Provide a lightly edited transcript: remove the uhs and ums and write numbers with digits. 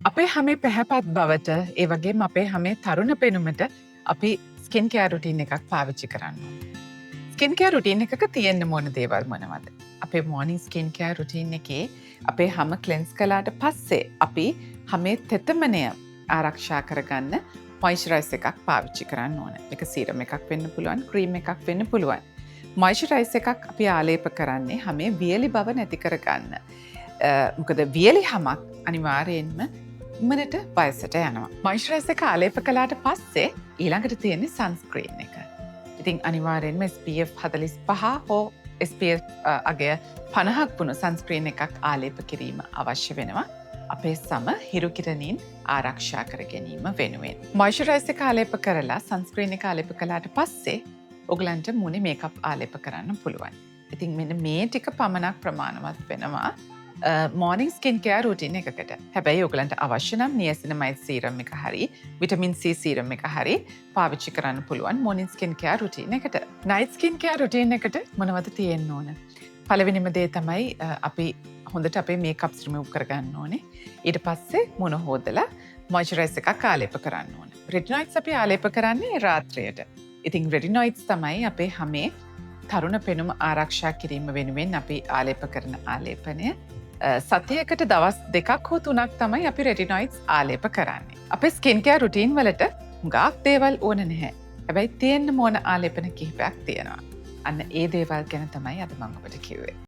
අපේ හැමේ පැහැපත් බවට ඒ වගේම අපේ හැමේ තරුණ පෙනුමට අපි ස්කින් කෙයාර් රුටීන් එකක් පාවිච්චි කරන්න ඕනේ. ස්කින් කෙයාර් රුටීන් එකක තියෙන්න ඕන දේවල් මොනවද? අපේ මෝර්නින් ස්කින් කෙයාර් රුටීන් එකේ අපේ හැම ක්ලෙන්ස් කළාට පස්සේ අපි හැමේ තෙතමනය ආරක්ෂා කරගන්න මොයිස්චරයිසර් එකක් පාවිච්චි කරන්න ඕන. මේක සීරම් එකක් වෙන්න පුළුවන්, ක්‍රීම් එකක් වෙන්න පුළුවන්. මොයිස්චරයිසර් එකක් අපි ආලේප කරන්නේ හැමේ වියලි බව නැති කරගන්න. මොකද වියලි හැමක් අනිවාර්යෙන්ම ඉක්මනට වයසට යනවා. මොයිස්චරයිසර් එක ආලේප කළාට පස්සේ ඊළඟට තියෙන්නේ සන්ස්ක්‍රීන් එක. ඉතින් අනිවාර්යෙන්ම SPF 45 හෝ SPF අගය 50ක් වුණු සන්ස්ක්‍රීන් එකක් ආලේප කිරීම අවශ්‍ය වෙනවා. අපේ සම හිරු කිරණින් ආරක්ෂා කර ගැනීම වෙනුවෙන්. මොයිස්චරයිසර් එක ආලේප කරලා සන්ස්ක්‍රීන් එක ආලේප කළාට පස්සේ ඔයගලන්ට මුණේ මේකප් ආලේප කරන්න පුළුවන්. ඉතින් මෙන්න මේ ටික පමණක් ප්‍රමාණවත් වෙනවා මෝර්නින් ස්කින් කෙයාර් රුටීන් එකකට. හැබැයි ඔයගලන්ට අවශ්‍ය නම් නියසිනමයිඩ් සීරම් එක හරි විටමින් C සීරම් එක හරි පාවිච්චි කරන්න පුළුවන් මෝර්නින් ස්කින් කෙයාර් රුටීන් එකට. නයිට් ස්කින් කෙයාර් රුටීන් එකට මොනවද තියෙන්න ඕන? පළවෙනිම දේ තමයි අපි හොඳට අපේ මේකප්ස් රිමූව් කරගන්න ඕනේ. ඊට පස්සේ මුණ හොදලා මොයිස්චරයිසර් එකක් ආලේප කරන්න ඕන. රෙටිනොයිඩ්ස් අපි ආලේප කරන්නේ රාත්‍රියට. ඉතින් රෙටිනොයිඩ්ස් තමයි අපේ හැමේ තරුණ පෙනුම ආරක්ෂා කිරීම වෙනුවෙන් අපි ආලේප කරන ආලේපනය. සතියකට දවස් 2ක් හෝ 3ක් තමයි අපි රෙටිනොයිඩ්ස් ආලේප කරන්නේ. අපේ ස්කින් කෙයාර් රුටීන් වලට හුඟක් දේවල් ඕන නැහැ. හැබැයි තියෙන්න ඕන ආලේපන කිහිපයක් තියෙනවා. අන්න ඒ දේවල් ගැන තමයි අද මම ඔබට කිව්වේ.